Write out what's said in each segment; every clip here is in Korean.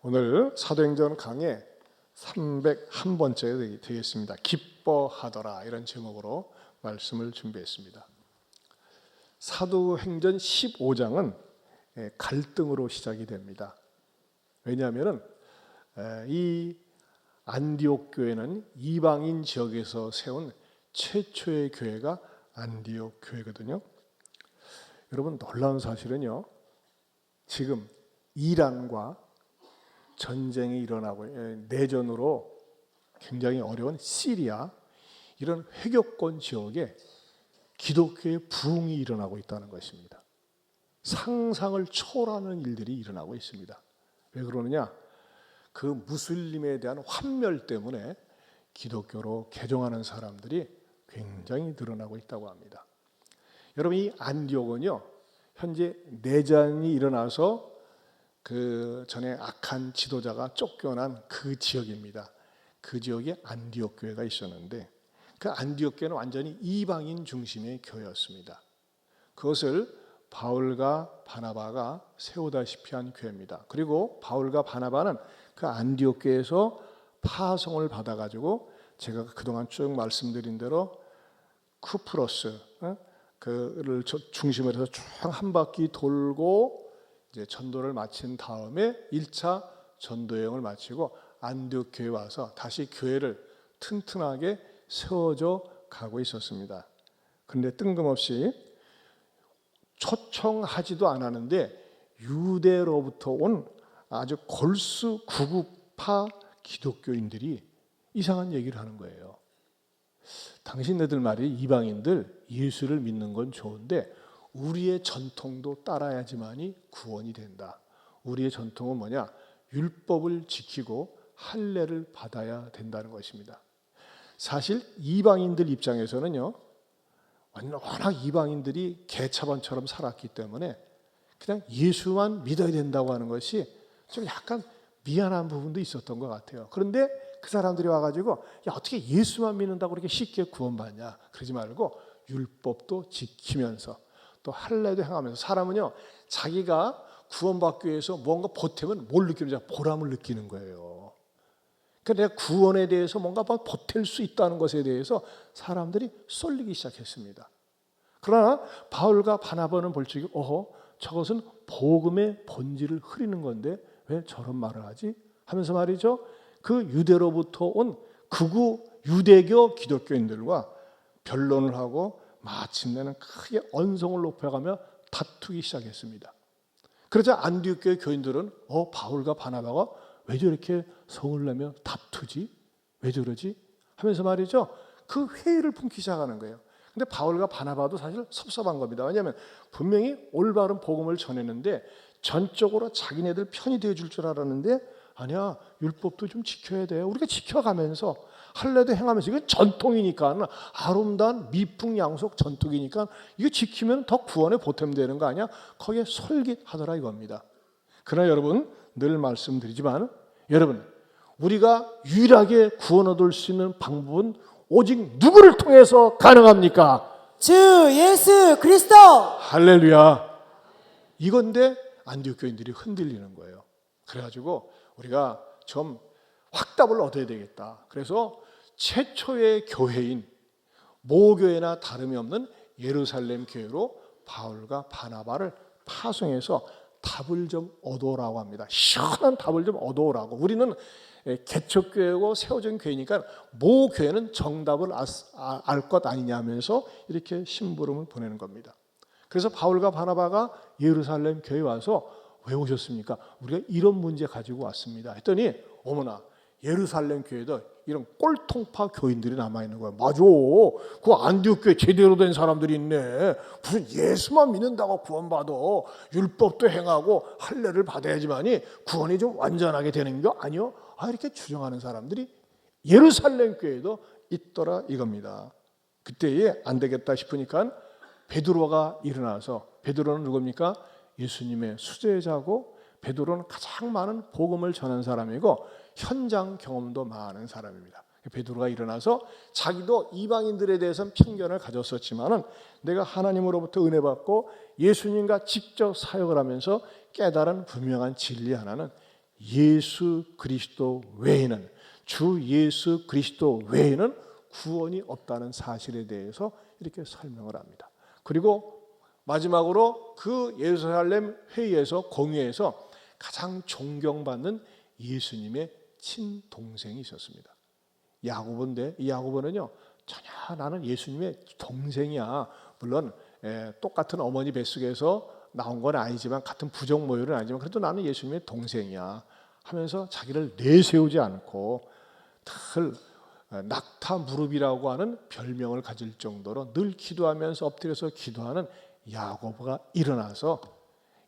오늘 사도행전 강의 301번째 되겠습니다. 기뻐하더라, 이런 제목으로 말씀을 준비했습니다. 사도행전 15장은 갈등으로 시작이 됩니다. 왜냐하면 이 안디옥 교회는 이방인 지역에서 세운 최초의 교회가 안디옥 교회거든요. 여러분, 놀라운 사실은요, 지금 이란과 전쟁이 일어나고 내전으로 굉장히 어려운 시리아, 이런 회교권 지역에 기독교의 부흥이 일어나고 있다는 것입니다. 상상을 초월하는 일들이 일어나고 있습니다. 왜 그러느냐? 그 무슬림에 대한 환멸 때문에 기독교로 개종하는 사람들이 굉장히 늘어나고 있다고 합니다. 여러분, 이 안디옥은요, 현재 내전이 일어나서 그 전에 악한 지도자가 쫓겨난 그 지역입니다. 그 지역에 안디옥 교회가 있었는데, 그 안디옥 교회는 완전히 이방인 중심의 교회였습니다. 그것을 바울과 바나바가 세우다시피 한 교회입니다. 그리고 바울과 바나바는 그 안디옥 교회에서 파송을 받아가지고, 제가 그동안 쭉 말씀드린 대로 쿠프로스 그를 중심으로 해서 쭉 한 바퀴 돌고 이제 전도를 마친 다음에 1차 전도 여행을 마치고 안디옥 교회에 와서 다시 교회를 튼튼하게 세워져 가고 있었습니다. 그런데 뜬금없이 초청하지도 않았는데 유대로부터 온 아주 골수 구구파 기독교인들이 이상한 얘기를 하는 거예요. 당신네들 말이 이방인들 예수를 믿는 건 좋은데 우리의 전통도 따라야지만이 구원이 된다. 우리의 전통은 뭐냐? 율법을 지키고 할례를 받아야 된다는 것입니다. 사실 이방인들 입장에서는요, 워낙 이방인들이 개차반처럼 살았기 때문에 그냥 예수만 믿어야 된다고 하는 것이 좀 약간 미안한 부분도 있었던 것 같아요. 그런데 그 사람들이 와가지고, 야, 어떻게 예수만 믿는다고 그렇게 쉽게 구원받냐? 그러지 말고 율법도 지키면서 또 할례도 행하면서, 사람은요, 자기가 구원받기 위해서 뭔가 보탬은 뭘 느끼느냐? 보람을 느끼는 거예요. 그러니까 내가 구원에 대해서 뭔가 보탤 수 있다는 것에 대해서 사람들이 쏠리기 시작했습니다. 그러나 바울과 바나바는 볼 적이, 저것은 복음의 본질을 흐리는 건데 왜 저런 말을 하지? 하면서 말이죠, 그 유대로부터 온 극우 유대교 기독교인들과 변론을 하고 마침내는 크게 언성을 높여가며 다투기 시작했습니다. 그러자 안디옥 교회 교인들은 바울과 바나바가 왜 저렇게 성을 내며 다투지? 왜 저러지? 하면서 말이죠, 그 회의를 품기 시작하는 거예요. 근데 바울과 바나바도 사실 섭섭한 겁니다. 왜냐하면 분명히 올바른 복음을 전했는데 전적으로 자기네들 편이 되어줄 줄 알았는데, 아니야, 율법도 좀 지켜야 돼. 우리가 지켜가면서 할례도 행하면서, 이건 전통이니까, 아름다운 미풍양속 전통이니까 이거 지키면 더 구원에 보탬되는 거 아니야? 거기에 솔깃하더라 이겁니다. 그러나 여러분, 늘 말씀드리지만, 여러분, 우리가 유일하게 구원 얻을 수 있는 방법은 오직 누구를 통해서 가능합니까? 주 예수 그리스도. 할렐루야. 이건데 안디옥 교인들이 흔들리는 거예요. 그래가지고 우리가 좀 확답을 얻어야 되겠다. 그래서 최초의 교회인 모교회나 다름이 없는 예루살렘 교회로 바울과 바나바를 파송해서 답을 좀 얻어오라고 합니다. 시원한 답을 좀 얻어오라고. 우리는 개척교회고 세워진 교회니까 모교회는 정답을 알 것 아니냐 하면서 이렇게 심부름을 보내는 겁니다. 그래서 바울과 바나바가 예루살렘 교회에 와서, 왜 오셨습니까? 우리가 이런 문제 가지고 왔습니다 했더니, 어머나, 예루살렘 교회도 이런 꼴통파 교인들이 남아있는 거예요. 맞아, 그 안디옥 교회 제대로 된 사람들이 있네. 무슨 예수만 믿는다고 구원받아, 율법도 행하고 할례를 받아야지만이 구원이 좀 완전하게 되는 거 아니요? 이렇게 주장하는 사람들이 예루살렘 교회도 있더라 이겁니다. 그때에 안 되겠다 싶으니까 베드로가 일어나서, 베드로는 누굽니까? 예수님의 수제자고, 베드로는 가장 많은 복음을 전한 사람이고 현장 경험도 많은 사람입니다. 베드로가 일어나서 자기도 이방인들에 대해서는 편견을 가졌었지만은 내가 하나님으로부터 은혜 받고 예수님과 직접 사역을 하면서 깨달은 분명한 진리 하나는, 예수 그리스도 외에는, 주 예수 그리스도 외에는 구원이 없다는 사실에 대해서 이렇게 설명을 합니다. 그리고 마지막으로 그 예루살렘 회의에서, 공회에서 가장 존경받는 예수님의 친동생이 있었습니다. 야고보인데, 이 야고보는요, 전혀 나는 예수님의 동생이야. 물론 똑같은 어머니 뱃속에서 나온 건 아니지만, 같은 부족 모혈은 아니지만, 그래도 나는 예수님의 동생이야 하면서 자기를 내세우지 않고 늘 낙타 무릎이라고 하는 별명을 가질 정도로 늘 기도하면서 엎드려서 기도하는 야고보가 일어나서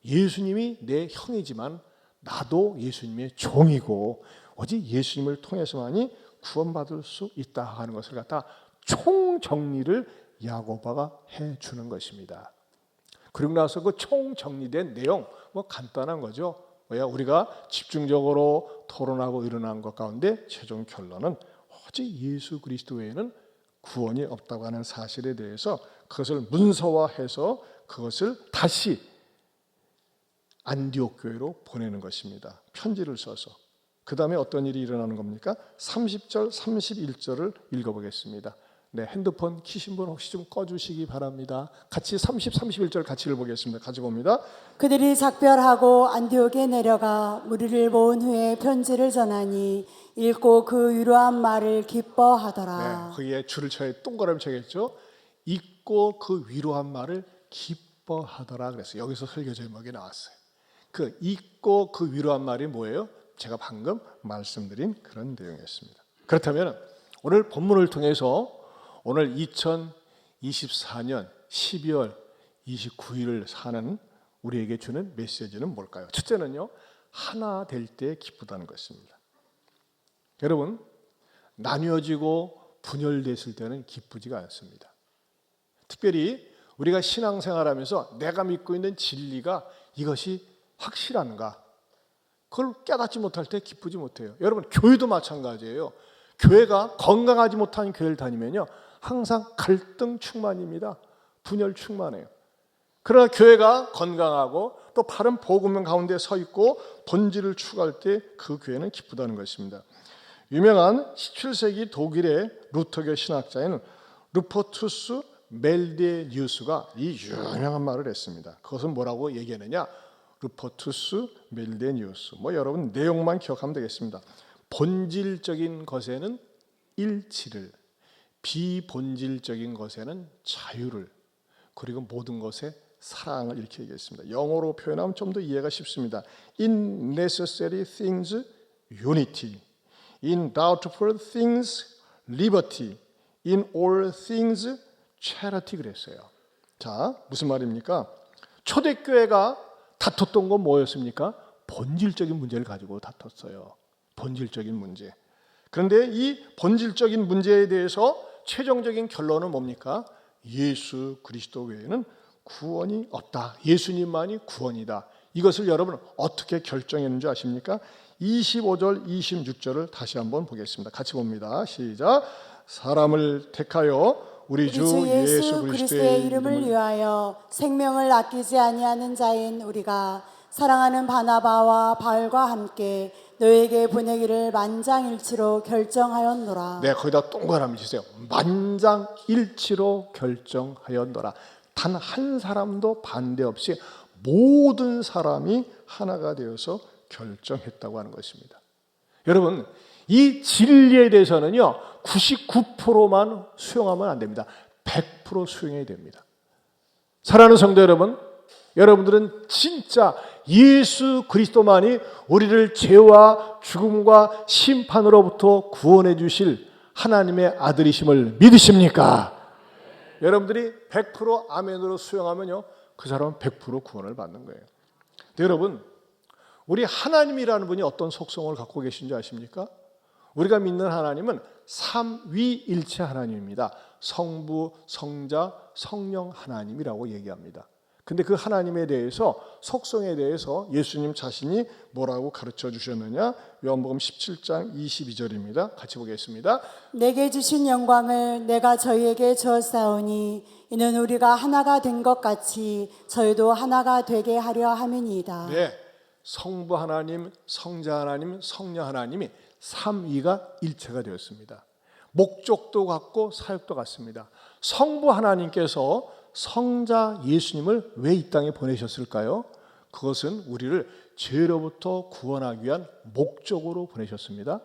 예수님이 내 형이지만 나도 예수님의 종이고 오직 예수님을 통해서만이 구원받을 수 있다 하는 것을 갖다 총정리를 야고보가 해주는 것입니다. 그리고 나서 그 총정리된 내용 간단한 거죠. 우리가 집중적으로 토론하고 일어난 것 가운데 최종 결론은 오직 예수 그리스도 외에는 구원이 없다고 하는 사실에 대해서 그것을 문서화해서 그것을 다시 안디옥 교회로 보내는 것입니다. 편지를 써서. 그 다음에 어떤 일이 일어나는 겁니까? 30절, 31절을 읽어보겠습니다. 네, 핸드폰 켜신 분 혹시 좀 꺼주시기 바랍니다. 같이 30, 31절 같이 읽어보겠습니다. 같이 봅니다. 그들이 작별하고 안디옥에 내려가 무리를 모은 후에 편지를 전하니 읽고 그 위로한 말을 기뻐하더라. 네, 거기에 줄을 쳐야 동그라미 쳐야겠죠. 읽고 그 위로한 말을 기뻐하더라 그랬어요. 여기서 설교 제목이 나왔어요. 그 읽고 그 위로한 말이 뭐예요? 제가 방금 말씀드린 그런 내용이었습니다. 그렇다면 오늘 본문을 통해서 오늘 2024년 12월 29일을 사는 우리에게 주는 메시지는 뭘까요? 첫째는요, 하나 될 때 기쁘다는 것입니다. 여러분, 나뉘어지고 분열됐을 때는 기쁘지가 않습니다. 특별히 우리가 신앙생활하면서 내가 믿고 있는 진리가 이것이 확실한가? 그걸 깨닫지 못할 때 기쁘지 못해요. 여러분, 교회도 마찬가지예요. 교회가 건강하지 못한 교회를 다니면요, 항상 갈등 충만입니다. 분열 충만해요. 그러나 교회가 건강하고 또 바른 복음 가운데 서 있고 본질을 추구할 때 그 교회는 기쁘다는 것입니다. 유명한 17세기 독일의 루터교 신학자인 루퍼투스 멜데니우스가 이 유명한 말을 했습니다. 그것은 뭐라고 얘기하느냐? 루퍼투스 멜데니우스. 여러분 내용만 기억하면 되겠습니다. 본질적인 것에는 일치를, 비본질적인 것에는 자유를, 그리고 모든 것에 사랑을 이렇게 얘기했습니다. 영어로 표현하면 좀 더 이해가 쉽습니다. In necessary things, unity. In doubtful things, liberty. In all things, charity 그랬어요. 자, 무슨 말입니까? 초대교회가 다퉜던 건 뭐였습니까? 본질적인 문제를 가지고 다퉜어요. 본질적인 문제. 그런데 이 본질적인 문제에 대해서 최종적인 결론은 뭡니까? 예수 그리스도 외에는 구원이 없다. 예수님만이 구원이다. 이것을 여러분 어떻게 결정했는지 아십니까? 25절, 26절을 다시 한번 보겠습니다. 같이 봅니다. 시작. 사람을 택하여 우리 주 예수 그리스도의 이름을 위하여 생명을 아끼지 아니하는 자인 우리가 사랑하는 바나바와 바울과 함께 너에게 보내기를 만장일치로 결정하였노라. 네, 거기다 동그라미 주세요. 만장일치로 결정하였노라. 단 한 사람도 반대 없이 모든 사람이 하나가 되어서 결정했다고 하는 것입니다. 여러분, 이 진리에 대해서는요 99%만 수용하면 안 됩니다. 100% 수용해야 됩니다. 사랑하는 성도 여러분, 여러분들은 진짜 예수 그리스도만이 우리를 죄와 죽음과 심판으로부터 구원해 주실 하나님의 아들이심을 믿으십니까? 여러분들이 100% 아멘으로 수용하면요 그 사람은 100% 구원을 받는 거예요. 근데 여러분, 우리 하나님이라는 분이 어떤 속성을 갖고 계신지 아십니까? 우리가 믿는 하나님은 삼위일체 하나님입니다. 성부, 성자, 성령 하나님이라고 얘기합니다. 근데 그 하나님에 대해서, 속성에 대해서 예수님 자신이 뭐라고 가르쳐 주셨느냐? 요한복음 17장 22절입니다. 같이 보겠습니다. 내게 주신 영광을 내가 저희에게 주었사오니 이는 우리가 하나가 된 것 같이 저희도 하나가 되게 하려 함이니이다. 네, 성부 하나님, 성자 하나님, 성령 하나님이 삼위가 일체가 되었습니다. 목적도 같고 사역도 같습니다. 성부 하나님께서 성자 예수님을 왜 이 땅에 보내셨을까요? 그것은 우리를 죄로부터 구원하기 위한 목적으로 보내셨습니다.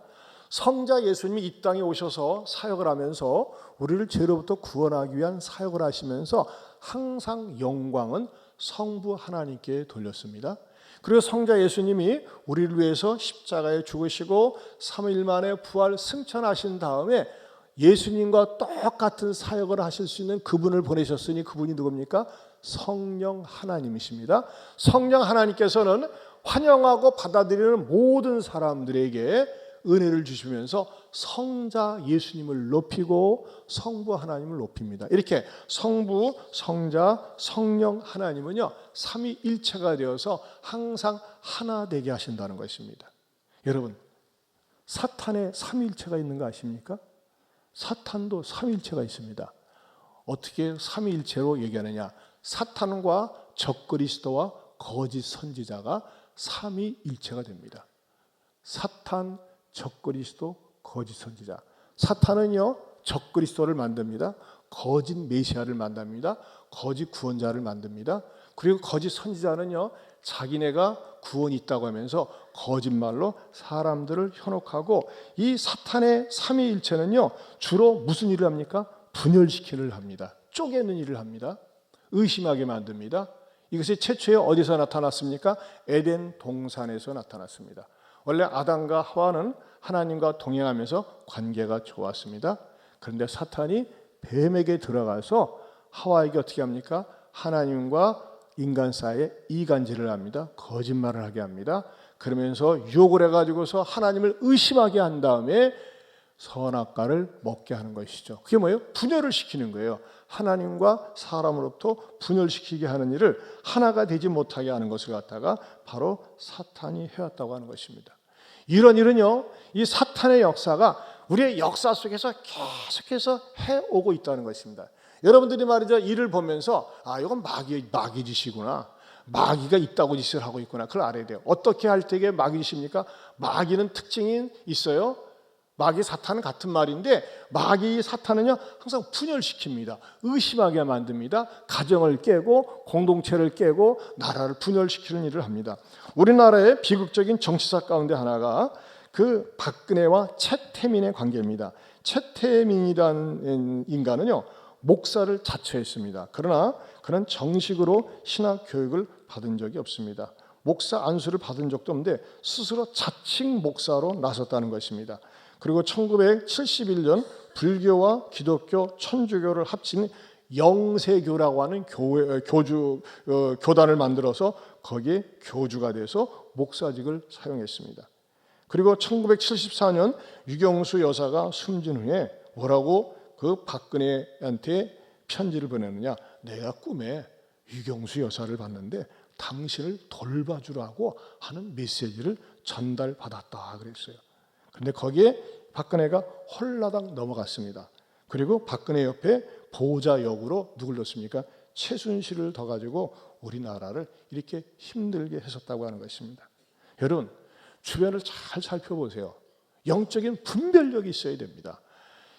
성자 예수님이 이 땅에 오셔서 사역을 하면서 우리를 죄로부터 구원하기 위한 사역을 하시면서 항상 영광은 성부 하나님께 돌렸습니다. 그리고 성자 예수님이 우리를 위해서 십자가에 죽으시고 3일 만에 부활 승천하신 다음에 예수님과 똑같은 사역을 하실 수 있는 그분을 보내셨으니 그분이 누굽니까? 성령 하나님이십니다. 성령 하나님께서는 환영하고 받아들이는 모든 사람들에게 은혜를 주시면서 성자 예수님을 높이고 성부 하나님을 높입니다. 이렇게 성부, 성자, 성령 하나님은요 삼위일체가 되어서 항상 하나 되게 하신다는 것입니다. 여러분, 사탄에 삼위일체가 있는 거 아십니까? 사탄도 삼위일체가 있습니다. 어떻게 삼위일체로 얘기하느냐? 사탄과 적그리스도와 거짓 선지자가 삼위일체가 됩니다. 사탄, 적그리스도, 거짓 선지자. 사탄은요 적그리스도를 만듭니다. 거짓 메시아를 만듭니다. 거짓 구원자를 만듭니다. 그리고 거짓 선지자는요 자기네가 구원이 있다고 하면서 거짓말로 사람들을 현혹하고, 이 사탄의 삼위일체는요 주로 무슨 일을 합니까? 분열시키는 일을 합니다. 쪼개는 일을 합니다. 의심하게 만듭니다. 이것이 최초에 어디서 나타났습니까? 에덴 동산에서 나타났습니다. 원래 아담과 하와는 하나님과 동행하면서 관계가 좋았습니다. 그런데 사탄이 뱀에게 들어가서 하와에게 어떻게 합니까? 하나님과 인간 사이에 이간질을 합니다. 거짓말을 하게 합니다. 그러면서 유혹을 해가지고서 하나님을 의심하게 한 다음에 선악과를 먹게 하는 것이죠. 그게 뭐예요? 분열을 시키는 거예요. 하나님과 사람으로부터 분열시키게 하는 일을 하나가 되지 못하게 하는 것을 갖다가 바로 사탄이 해왔다고 하는 것입니다. 이런 일은요, 이 사탄의 역사가 우리의 역사 속에서 계속해서 해오고 있다는 것입니다. 여러분들이 말이죠, 이를 보면서 이건 마귀 짓이구나, 마귀가 있다고 짓을 하고 있구나, 그걸 알아야 돼요. 어떻게 할 때에 마귀 짓입니까? 마귀는 특징이 있어요. 마귀 사탄은 같은 말인데, 마귀 사탄은요 항상 분열시킵니다. 의심하게 만듭니다. 가정을 깨고 공동체를 깨고 나라를 분열시키는 일을 합니다. 우리나라의 비극적인 정치사 가운데 하나가 그 박근혜와 최태민의 관계입니다. 최태민이라는 인간은요 목사를 자처했습니다. 그러나 그는 정식으로 신학 교육을 받은 적이 없습니다. 목사 안수를 받은 적도 없는데 스스로 자칭 목사로 나섰다는 것입니다. 그리고 1971년 불교와 기독교, 천주교를 합친 영세교라고 하는 교단을 만들어서 거기에 교주가 돼서 목사직을 사용했습니다. 그리고 1974년 유경수 여사가 숨진 후에 뭐라고 그 박근혜한테 편지를 보내느냐? 내가 꿈에 유경수 여사를 봤는데 당신을 돌봐주라고 하는 메시지를 전달받았다 그랬어요. 그런데 거기에 박근혜가 홀라당 넘어갔습니다. 그리고 박근혜 옆에 보좌 역으로 누굴 넣습니까? 최순실을 더 가지고 우리나라를 이렇게 힘들게 했었다고 하는 것입니다. 여러분, 주변을 잘 살펴보세요. 영적인 분별력이 있어야 됩니다.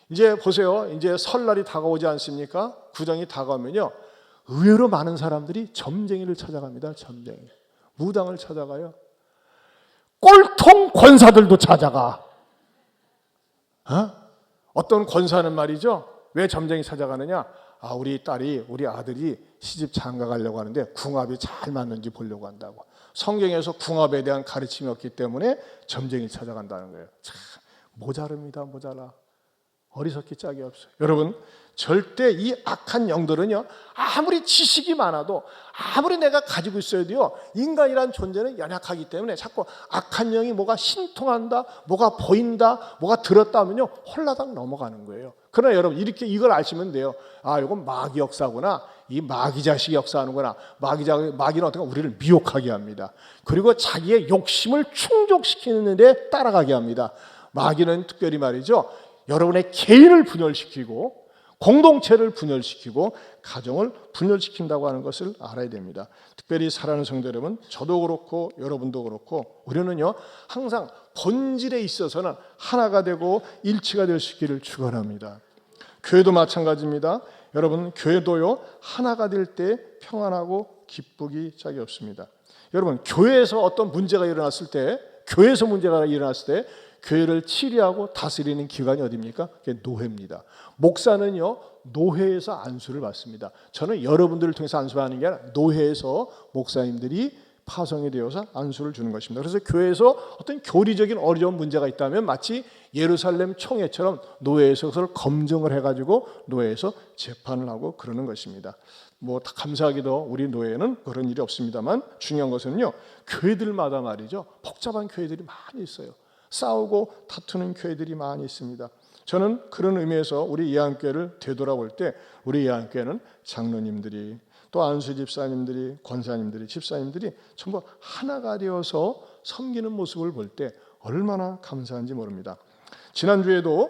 이제 보세요. 이제 설날이 다가오지 않습니까? 구정이 다가오면요, 의외로 많은 사람들이 점쟁이를 찾아갑니다. 점쟁이. 무당을 찾아가요. 꼴통 권사들도 찾아가. 어떤 권사는 말이죠, 왜 점쟁이 찾아가느냐? 우리 딸이, 우리 아들이 시집 장가 가려고 하는데 궁합이 잘 맞는지 보려고 한다고. 성경에서 궁합에 대한 가르침이 없기 때문에 점쟁이 찾아간다는 거예요. 참 모자릅니다. 모자라. 어리석기 짝이 없어요. 여러분, 절대 이 악한 영들은요, 아무리 지식이 많아도, 아무리 내가 가지고 있어야 돼요, 인간이란 존재는 연약하기 때문에 자꾸 악한 영이 뭐가 신통한다, 뭐가 보인다, 뭐가 들었다 하면요 홀라당 넘어가는 거예요. 그러나 여러분, 이렇게 이걸 아시면 돼요. 이건 마귀 역사구나, 이 마귀 자식이 역사하는구나. 마귀는 어떻게 우리를 미혹하게 합니다. 그리고 자기의 욕심을 충족시키는 데 따라가게 합니다. 마귀는 특별히 말이죠, 여러분의 개인을 분열시키고 공동체를 분열시키고 가정을 분열시킨다고 하는 것을 알아야 됩니다. 특별히 사랑하는 성도 여러분, 저도 그렇고 여러분도 그렇고 우리는요 항상 본질에 있어서는 하나가 되고 일치가 될 수 있기를 축원합니다. 교회도 마찬가지입니다. 여러분, 교회도요 하나가 될 때 평안하고 기쁘기 짝이 없습니다. 여러분, 교회에서 어떤 문제가 일어났을 때, 교회를 치리하고 다스리는 기관이 어디입니까? 그게 노회입니다. 목사는요 노회에서 안수를 받습니다. 저는 여러분들을 통해서 안수받는 게 아니라 노회에서 목사님들이 파송이 되어서 안수를 주는 것입니다. 그래서 교회에서 어떤 교리적인 어려운 문제가 있다면 마치 예루살렘 총회처럼 노회에서 그것을 검증을 해가지고 노회에서 재판을 하고 그러는 것입니다. 뭐 감사하게도 우리 노회에는 그런 일이 없습니다만 중요한 것은요 교회들마다 말이죠 복잡한 교회들이 많이 있어요. 싸우고 다투는 교회들이 많이 있습니다. 저는 그런 의미에서 우리 예안교회를 되돌아볼 때 우리 예안교회는 장로님들이 또 안수 집사님들이 권사님들이 집사님들이 전부 하나가 되어서 섬기는 모습을 볼 때 얼마나 감사한지 모릅니다. 지난주에도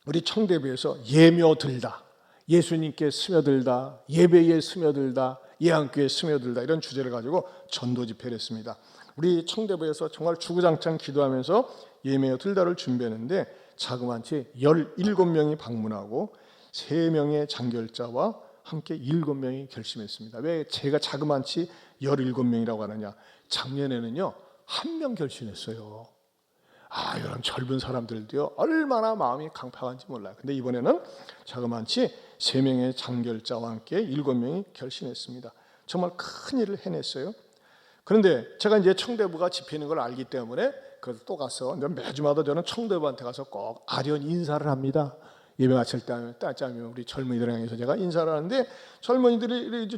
우리 청대부에서 예며들다, 예수님께 스며들다, 예배에 스며들다, 예안교회에 스며들다 이런 주제를 가지고 전도 집회를 했습니다. 우리 청대부에서 정말 주구장창 기도하면서 예며들다를 준비했는데 자그마치 17명이 방문하고 3명의 장결자와 함께 7명이 결심했습니다. 왜 제가 자그마치 17명이라고 하느냐? 작년에는요 1명 결심했어요. 이런 젊은 사람들도요 얼마나 마음이 강팍한지 몰라요. 근데 이번에는 자그마치 3명의 장결자와 함께 7명이 결심했습니다. 정말 큰 일을 해냈어요. 그런데 제가 이제 청대부가 집회하는 걸 알기 때문에 그걸 또 가서 매주마다 저는 청대부한테 가서 꼭 아련 인사를 합니다. 예배 마칠 때쯤이면 우리 젊은이들 향해서 제가 인사를 하는데 젊은이들이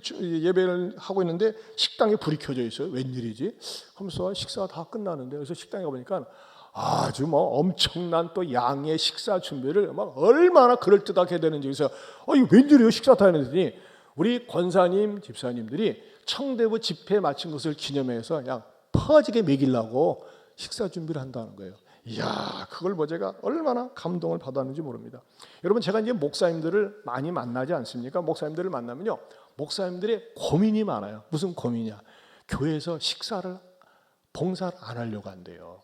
예배를 하고 있는데 식당에 불이 켜져 있어요. 웬일이지? 하면서 식사가 다 끝나는데 그래서 식당에 가보니까 아주 뭐 엄청난 또 양의 식사 준비를 막 얼마나 그럴듯하게 되는지 그래서 이거 웬일이에요? 식사 다 했더니 우리 권사님, 집사님들이 청대부 집회 마친 것을 기념해서 그냥 퍼지게 먹이려고 식사 준비를 한다는 거예요. 이야, 그걸 제가 얼마나 감동을 받았는지 모릅니다. 여러분, 제가 이제 목사님들을 많이 만나지 않습니까? 목사님들을 만나면요, 목사님들의 고민이 많아요. 무슨 고민이야? 교회에서 봉사를 안 하려고 한대요.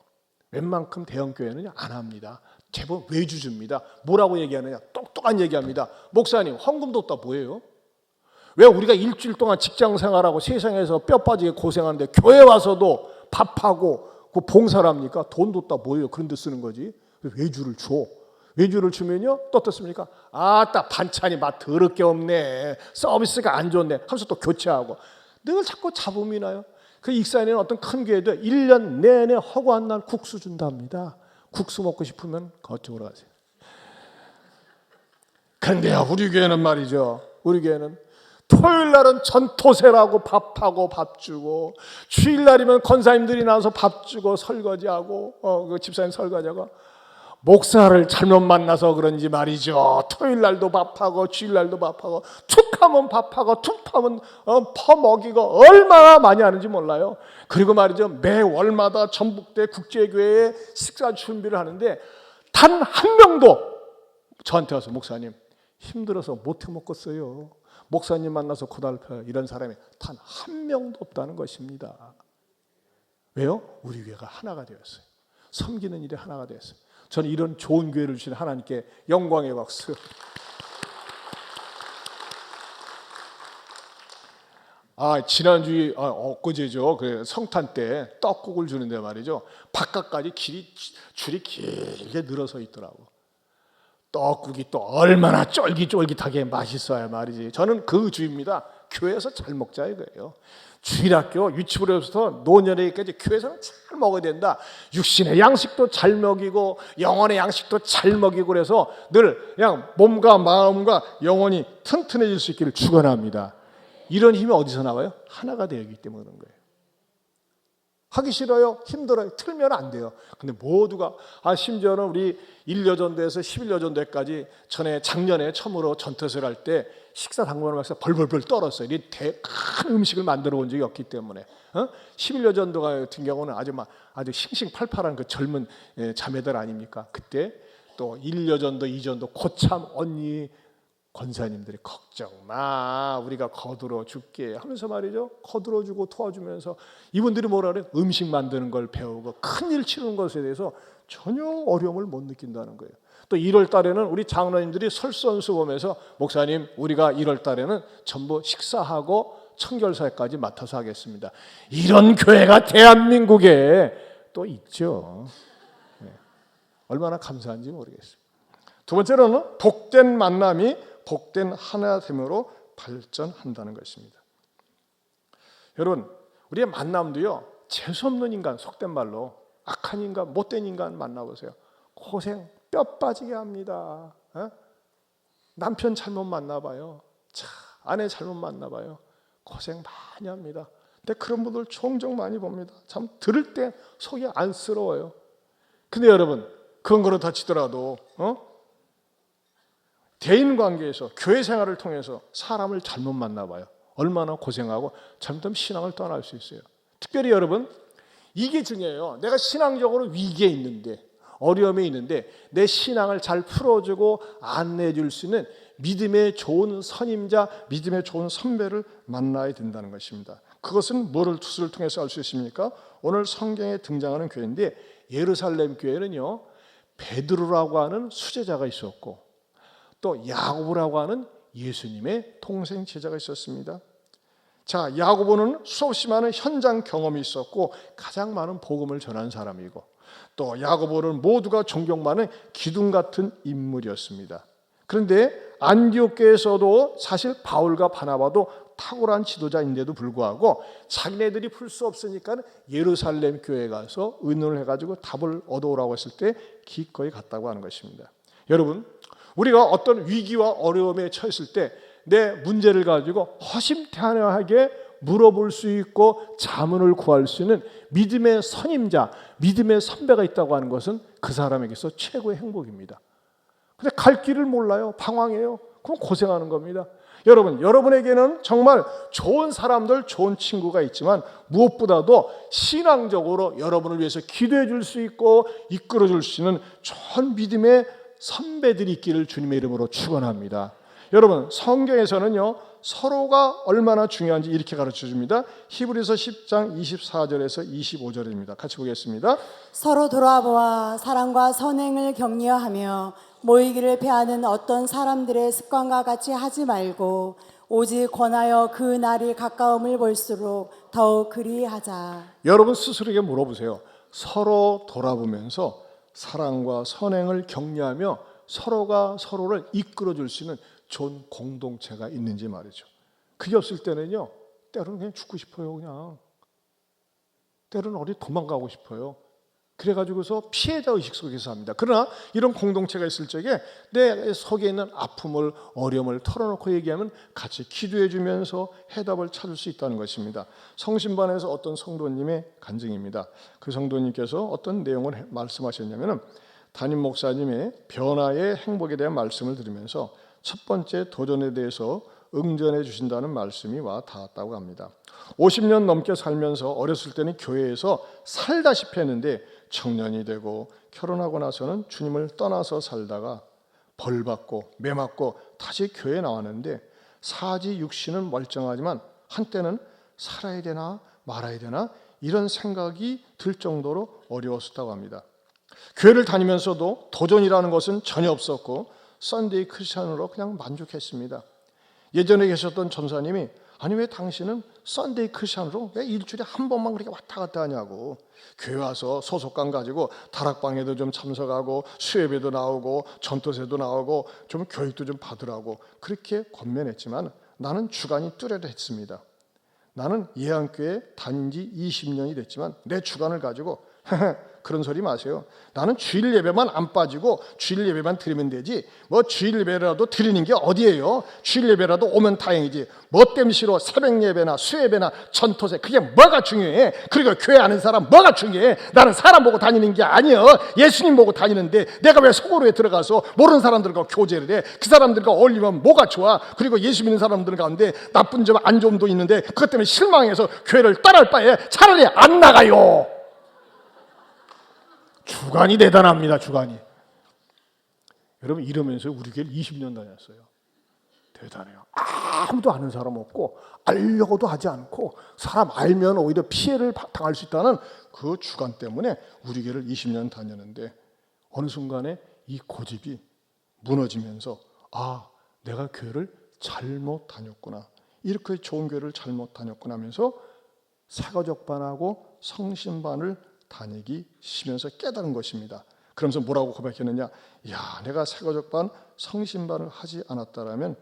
웬만큼 대형교회는 안 합니다. 제법 외주줍니다. 뭐라고 얘기하느냐? 똑똑한 얘기합니다. 목사님, 헌금도 없다 뭐예요? 왜 우리가 일주일 동안 직장 생활하고 세상에서 뼈 빠지게 고생하는데 교회 와서도 밥하고 그 봉사를 합니까? 돈도 없다 뭐예요? 그런 데 쓰는 거지. 외주를 줘. 외주를 주면요 또 어떻습니까? 아따 반찬이 맛 더럽게 없네, 서비스가 안 좋네 하면서 또 교체하고 늘 자꾸 잡음이 나요. 그 익산에는 어떤 큰 교회도 1년 내내 허구한 날 국수 준답니다. 국수 먹고 싶으면 그쪽으로 가세요. 그런데요 우리 교회는 말이죠, 우리 교회는 토요일 날은 전토세라고 밥하고 밥 주고, 주일날이면 권사님들이 나와서 밥 주고 설거지하고 그 집사님 설거지하고, 목사를 잘못 만나서 그런지 말이죠, 토요일 날도 밥하고 주일 날도 밥하고, 툭하면 밥하고 툭하면 퍼먹이고 얼마나 많이 하는지 몰라요. 그리고 말이죠, 매 월마다 전북대 국제교회에 식사 준비를 하는데 단 한 명도 저한테 와서 목사님 힘들어서 못 해먹겠어요, 목사님 만나서 고달퍼요, 이런 사람이 단 한 명도 없다는 것입니다. 왜요? 우리 교회가 하나가 되었어요. 섬기는 일에 하나가 되었어요. 저는 이런 좋은 교회를 주신 하나님께 영광의 박수. 지난주에 엊그제죠. 그 성탄 때 떡국을 주는데 말이죠, 바깥까지 줄이 길게 늘어서 있더라고. 떡국이 또 얼마나 쫄깃쫄깃하게 맛있어야 말이지. 저는 그 주입니다. 교회에서 잘 먹자 이거예요. 주일학교 유치부로부터 노년에까지 교회에서는 잘 먹어야 된다. 육신의 양식도 잘 먹이고 영혼의 양식도 잘 먹이고, 그래서 늘 그냥 몸과 마음과 영혼이 튼튼해질 수 있기를 축원합니다. 이런 힘이 어디서 나와요? 하나가 되기 때문에 그런 거예요. 하기 싫어요? 힘들어요? 틀면 안 돼요. 근데 모두가 심지어는 우리 1여전도에서 11여전도까지 작년에 처음으로 전투를 할 때 식사 당번을 막서 벌벌벌 떨었어요. 이 큰 음식을 만들어 본 적이 없기 때문에. 11여전도 같은 경우는 아주 싱싱팔팔한 그 젊은 자매들 아닙니까? 그때 또 1년 전도 2년도 고참 언니 권사님들이 걱정 마, 우리가 거들어 줄게 하면서 말이죠. 거들어 주고 도와주면서 이분들이 뭐라 그래요? 음식 만드는 걸 배우고 큰일 치르는 것에 대해서 전혀 어려움을 못 느낀다는 거예요. 또 1월 달에는 우리 장로님들이 설선수범해서 목사님, 우리가 1월 달에는 전부 식사하고 청결사까지 맡아서 하겠습니다. 이런 교회가 대한민국에 또 있죠. 네. 얼마나 감사한지 모르겠습니다. 두 번째로는 복된 만남이 복된 하나됨으로 발전한다는 것입니다. 여러분, 우리의 만남도요, 재수없는 인간, 속된 말로 악한 인간, 못된 인간 만나보세요. 고생 뼈 빠지게 합니다. 남편 잘못 만나봐요. 아내 잘못 만나봐요. 고생 많이 합니다. 근데 그런 분들 종종 많이 봅니다. 참 들을 때 속이 안쓰러워요. 근데 여러분, 그건 그렇다 치더라도 대인관계에서 교회 생활을 통해서 사람을 잘못 만나봐요. 얼마나 고생하고 잘못하면 신앙을 떠날 수 있어요. 특별히 여러분, 이게 중요해요. 내가 신앙적으로 위기에 있는데, 어려움에 있는데 내 신앙을 잘 풀어주고 안내해 줄 수 있는 믿음의 좋은 선임자, 믿음의 좋은 선배를 만나야 된다는 것입니다. 그것은 뭐를 투수를 통해서 알 수 있습니까? 오늘 성경에 등장하는 교회인데, 예루살렘 교회는요, 베드로라고 하는 수제자가 있었고 또 야고보라고 하는 예수님의 동생 제자가 있었습니다. 자, 야고보는 수없이 많은 현장 경험이 있었고 가장 많은 복음을 전한 사람이고, 또 야고보는 모두가 존경받는 기둥 같은 인물이었습니다. 그런데 안디옥 교회에서도 사실 바울과 바나바도 탁월한 지도자인데도 불구하고 자기네들이 풀 수 없으니까 예루살렘 교회에 가서 의논을 해가지고 답을 얻어오라고 했을 때 기꺼이 갔다고 하는 것입니다. 여러분, 우리가 어떤 위기와 어려움에 처했을 때 내 문제를 가지고 허심탄회하게 물어볼 수 있고 자문을 구할 수 있는 믿음의 선임자, 믿음의 선배가 있다고 하는 것은 그 사람에게서 최고의 행복입니다. 근데 갈 길을 몰라요. 방황해요. 그럼 고생하는 겁니다. 여러분, 여러분에게는 정말 좋은 사람들, 좋은 친구가 있지만 무엇보다도 신앙적으로 여러분을 위해서 기도해 줄 수 있고 이끌어 줄 수 있는 좋은 믿음의 선배들이 있기를 주님의 이름으로 축원합니다. 여러분, 성경에서는요, 서로가 얼마나 중요한지 이렇게 가르쳐 줍니다. 히브리서 10장 24절에서 25절입니다. 같이 보겠습니다. 서로 돌아보아 사랑과 선행을 격려하며 모이기를 패하는 어떤 사람들의 습관과 같이 하지 말고 오직 권하여 그 날이 가까움을 볼수록 더욱 그리하자. 여러분 스스로에게 물어보세요. 서로 돌아보면서 사랑과 선행을 격려하며 서로가 서로를 이끌어 줄 수 있는 좋은 공동체가 있는지 말이죠. 그게 없을 때는요, 때로는 그냥 죽고 싶어요. 그냥 때로는 어디 도망가고 싶어요. 그래가지고서 피해자 의식 속에서 합니다. 그러나 이런 공동체가 있을 적에 내 속에 있는 아픔을, 어려움을 털어놓고 얘기하면 같이 기도해 주면서 해답을 찾을 수 있다는 것입니다. 성심반에서 어떤 성도님의 간증입니다. 그 성도님께서 어떤 내용을 말씀하셨냐면, 담임 목사님의 변화의 행복에 대한 말씀을 들으면서 첫 번째 도전에 대해서 응전해 주신다는 말씀이 와 닿았다고 합니다. 50년 넘게 살면서 어렸을 때는 교회에서 살다시피 했는데 청년이 되고 결혼하고 나서는 주님을 떠나서 살다가 벌받고 매맞고 다시 교회에 나왔는데 사지 육신은 멀쩡하지만 한때는 살아야 되나 말아야 되나 이런 생각이 들 정도로 어려웠다고 합니다. 교회를 다니면서도 도전이라는 것은 전혀 없었고 썬데이 크리스천으로 그냥 만족했습니다. 예전에 계셨던 전사님이 아니 왜 당신은 썬데이 크리스천으로 왜 일주일에 한 번만 그렇게 왔다 갔다 하냐고. 교회 와서 소속감 가지고 다락방에도 좀 참석하고 수예배도 나오고 전도새도 나오고 좀 교육도 좀 받으라고 그렇게 권면했지만 나는 주관이 뚜렷했습니다. 나는 예안교회 다닌 지 20년이 됐지만 내 주관을 가지고 그런 소리 마세요. 나는 주일 예배만 안 빠지고 주일 예배만 드리면 되지 뭐 주일 예배라도 드리는 게 어디예요. 주일 예배라도 오면 다행이지 뭐 땜시로 새벽 예배나 수예배나 전토새 그게 뭐가 중요해. 그리고 교회 아는 사람 뭐가 중요해. 나는 사람 보고 다니는 게 아니여. 예수님 보고 다니는데 내가 왜 속으로에 들어가서 모르는 사람들과 교제를 해. 그 사람들과 어울리면 뭐가 좋아. 그리고 예수 믿는 사람들 가운데 나쁜 점 안 좋은 도 있는데 그것 때문에 실망해서 교회를 떠날 바에 차라리 안 나가요. 주관이 대단합니다. 주관이. 여러분 이러면서 우리 교회 20년 다녔어요. 대단해요. 아무도 아는 사람 없고 알려고도 하지 않고 사람 알면 오히려 피해를 당할 수 있다는 그 주관 때문에 우리 교회를 20년 다녔는데 어느 순간에 이 고집이 무너지면서 내가 교회를 잘못 다녔구나. 이렇게 좋은 교회를 잘못 다녔구나 하면서 새가족반하고 성신반을 다니기 시면서 깨달은 것입니다. 그러면서 뭐라고 고백했느냐? 내가 새가족반 성신반을 하지 않았다라면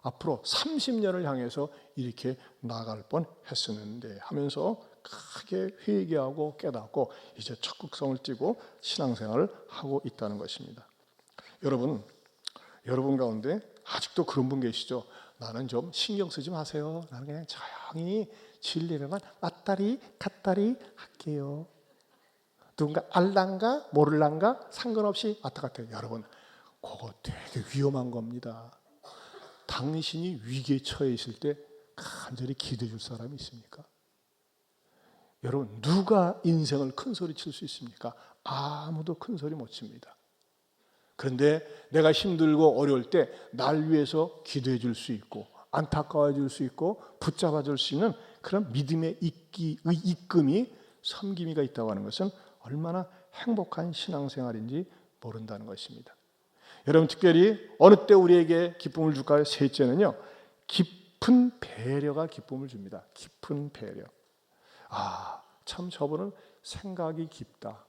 앞으로 30년을 향해서 이렇게 나아갈 뻔했었는데 하면서 크게 회개하고 깨닫고 이제 적극성을 띠고 신앙생활을 하고 있다는 것입니다. 여러분 가운데 아직도 그런 분 계시죠? 나는 좀 신경 쓰지 마세요. 나는 그냥 조용히 진리를만 왔다리 갔다리 할게요. 누군가 알란가 모를란가 상관없이 왔다 갔다 해요. 여러분 그거 되게 위험한 겁니다. 당신이 위기에 처해 있을 때 간절히 기도해 줄 사람이 있습니까? 여러분 누가 인생을 큰 소리 칠 수 있습니까? 아무도 큰 소리 못 칩니다. 그런데 내가 힘들고 어려울 때 날 위해서 기도해 줄 수 있고 안타까워해 줄 수 있고 붙잡아 줄 수 있는 그런 믿음의 이끔이 섬김이가 있다고 하는 것은 얼마나 행복한 신앙생활인지 모른다는 것입니다. 여러분 특별히 어느 때 우리에게 기쁨을 줄까요? 셋째는요. 깊은 배려가 기쁨을 줍니다. 깊은 배려. 참 저분은 생각이 깊다.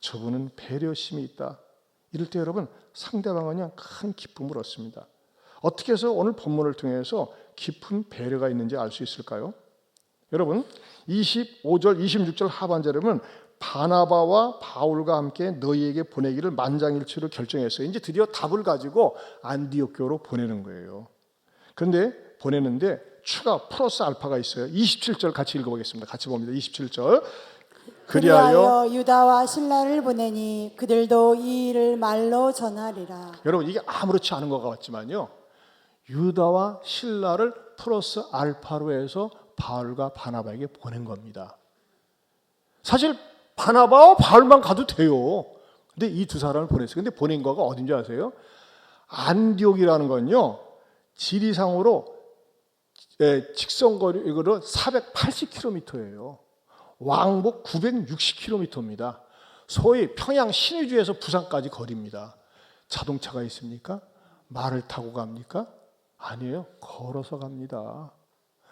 저분은 배려심이 있다. 이럴 때 여러분 상대방은 큰 기쁨을 얻습니다. 어떻게 해서 오늘 본문을 통해서 깊은 배려가 있는지 알 수 있을까요? 여러분 25절 26절 하반절에 보면 바나바와 바울과 함께 너희에게 보내기를 만장일치로 결정했어요. 이제 드디어 답을 가지고 안디옥 교로 보내는 거예요. 그런데 보내는데 추가 플러스 알파가 있어요. 27절 같이 읽어보겠습니다. 같이 봅니다. 27절 그리하여 유다와 신라를 보내니 그들도 이 일을 말로 전하리라. 여러분 이게 아무렇지 않은 것 같지만요. 유다와 신라를 플러스 알파로 해서 바울과 바나바에게 보낸 겁니다. 사실 바나바와 바울만 가도 돼요. 근데 이 두 사람을 보냈어요. 근데 보낸 거가 어딘지 아세요? 안디옥이라는 건요. 지리상으로 직선거리로 480km예요. 왕복 960km입니다. 소위 평양 신의주에서 부산까지 거리입니다. 자동차가 있습니까? 말을 타고 갑니까? 아니에요. 걸어서 갑니다.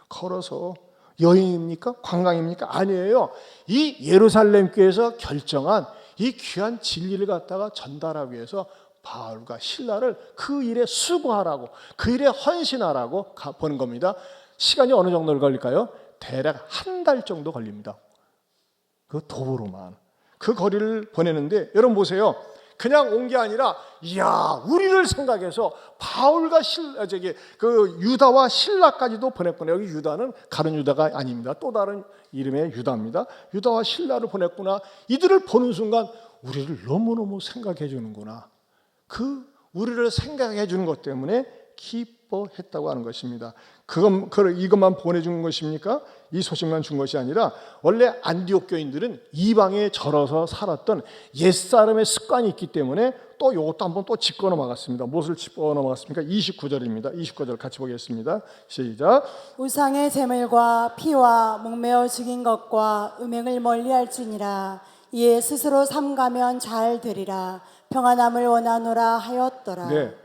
걸어서. 여행입니까? 관광입니까? 아니에요. 이 예루살렘 교회에서 결정한 이 귀한 진리를 갖다가 전달하기 위해서 바울과 신라를 그 일에 수고하라고, 그 일에 헌신하라고 보는 겁니다. 시간이 어느 정도 걸릴까요? 대략 한 달 정도 걸립니다. 그 도보로만. 그 거리를 보내는데 여러분 보세요. 그냥 온 게 아니라 우리를 생각해서 바울과 유다와 신라까지도 보냈구나. 여기 유다는 가룟 유다가 아닙니다. 또 다른 이름의 유다입니다. 유다와 신라를 보냈구나. 이들을 보는 순간 우리를 너무너무 생각해 주는구나. 그 우리를 생각해 주는 것 때문에 기뻐했다고 하는 것입니다. 이것만 보내준 것입니까? 이 소식만 준 것이 아니라 원래 안디옥 교인들은 이방에 절어서 살았던 옛사람의 습관이 있기 때문에 또 이것도 한번 또 짚고 넘어갔습니다. 무엇을 짚고 넘어갔습니까? 29절입니다. 29절 같이 보겠습니다. 시작. 우상의 제물과 피와 목매어 죽인 것과 음행을 멀리할지니라. 이에 스스로 삼가면 잘 되리라. 평안함을 원하노라 하였더라. 네,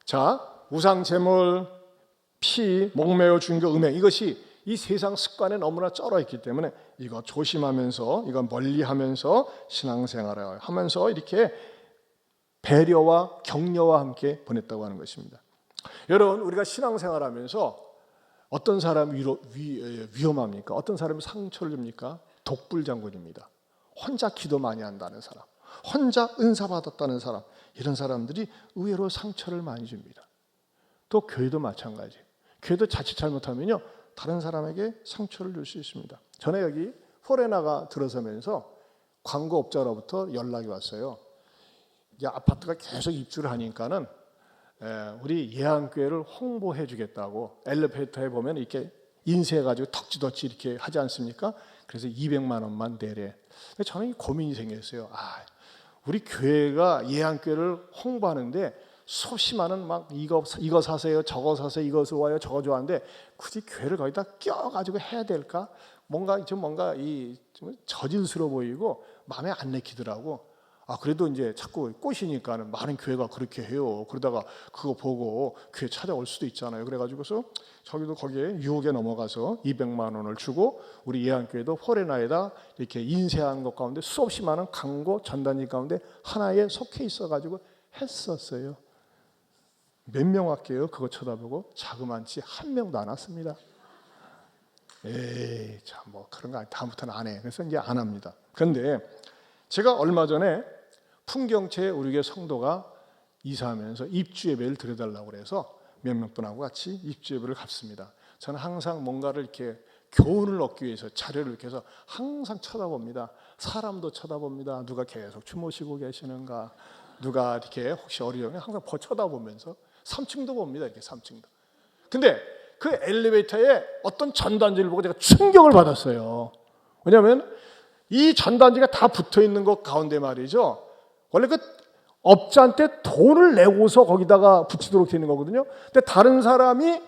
자 우상 제물, 피, 목매어 죽인 것, 음행 이것이 이 세상 습관에 너무나 쩔어 있기 때문에 이거 조심하면서 이거 멀리하면서 신앙생활을 하면서 이렇게 배려와 격려와 함께 보냈다고 하는 것입니다. 여러분 우리가 신앙생활하면서 어떤 사람이 위험합니까? 어떤 사람이 상처를 줍니까? 독불장군입니다. 혼자 기도 많이 한다는 사람, 혼자 은사 받았다는 사람, 이런 사람들이 의외로 상처를 많이 줍니다. 또 교회도 마찬가지. 교회도 자칫 잘못하면요 다른 사람에게 상처를 줄 수 있습니다. 전에 여기 포레나가 들어서면서 광고업자로부터 연락이 왔어요. 이제 아파트가 계속 입주를 하니까는 우리 예한교회를 홍보해 주겠다고 엘리베이터에 보면 이렇게 인쇄해가지고 덕지덕지 이렇게 하지 않습니까? 그래서 200만 원만 내래. 저는 고민이 생겼어요. 우리 교회가 예한교회를 홍보하는데 수없이 많은 막 이거 사세요, 저거 사세요, 이거 좋아요, 저거 좋아하는데 굳이 교회를 거기다 껴가지고 해야 될까? 뭔가 좀 저질스러워 보이고 마음에 안 내키더라고. 그래도 이제 자꾸 꼬시니까는 많은 교회가 그렇게 해요. 그러다가 그거 보고 교회 찾아올 수도 있잖아요. 그래가지고서 저기도 거기에 유혹에 넘어가서 200만 원을 주고 우리 예한교회도 포레나에다 이렇게 인쇄한 것 가운데 수없이 많은 광고 전단지 가운데 하나에 속해 있어가지고 했었어요. 몇 명 할게요. 그거 쳐다보고 자그만치 한 명도 안 왔습니다. 에이, 참 뭐 그런 거 다음부터는 안 해. 그래서 이제 안 합니다. 그런데 제가 얼마 전에 풍경채에 우리 교회 성도가 이사하면서 입주 예배를 드려달라고 그래서 몇몇 분하고 같이 입주 예배를 갔습니다. 저는 항상 뭔가를 이렇게 교훈을 얻기 위해서 자료를 이렇게 해서 항상 쳐다봅니다. 사람도 쳐다봅니다. 누가 계속 주무시고 계시는가, 누가 이렇게 혹시 어려우면 항상 쳐다보면서 3층도 봅니다. 이렇게 3층도. 근데 그 엘리베이터에 어떤 전단지를 보고 제가 충격을 받았어요. 왜냐하면 이 전단지가 다 붙어 있는 것 가운데 말이죠. 원래 그 업자한테 돈을 내고서 거기다가 붙이도록 되어 있는 거거든요. 근데 다른 사람이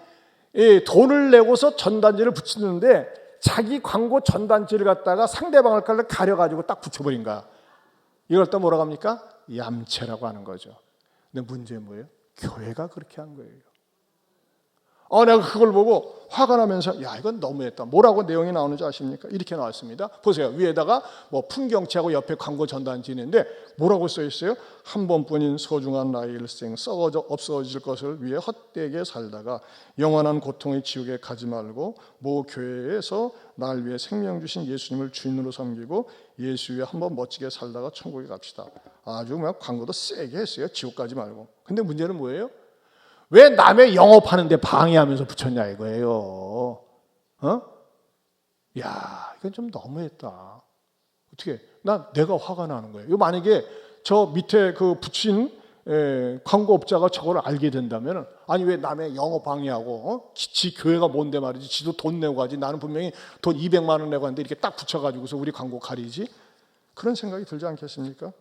돈을 내고서 전단지를 붙이는데 자기 광고 전단지를 갖다가 상대방을 가려가지고 딱 붙여버린 거야. 이걸 또 뭐라고 합니까? 얌체라고 하는 거죠. 근데 문제는 뭐예요? 교회가 그렇게 한 거예요. 내가 그걸 보고 화가 나면서 야 이건 너무했다. 뭐라고 내용이 나오는지 아십니까? 이렇게 나왔습니다. 보세요. 위에다가 뭐 풍경채하고 옆에 광고 전단지 있는데 뭐라고 써 있어요? 한 번뿐인 소중한 나의 일생 썩어져 없어질 것을 위해 헛되게 살다가 영원한 고통의 지옥에 가지 말고 모 교회에서 날 위해 생명 주신 예수님을 주인으로 섬기고 예수 위에 한번 멋지게 살다가 천국에 갑시다. 아주 막 광고도 세게 했어요. 지옥 가지 말고. 근데 문제는 뭐예요? 왜 남의 영업하는데 방해하면서 붙였냐 이거예요. 야, 이건 좀 너무했다. 어떻게? 내가 화가 나는 거예요. 이거 만약에 저 밑에 그 붙인 광고업자가 저걸 알게 된다면, 아니 왜 남의 영업 방해하고, 지 교회가 뭔데 말이지, 지도 돈 내고 가지. 나는 분명히 돈 200만 원 내고 하는데 이렇게 딱 붙여가지고서 우리 광고 가리지? 그런 생각이 들지 않겠습니까?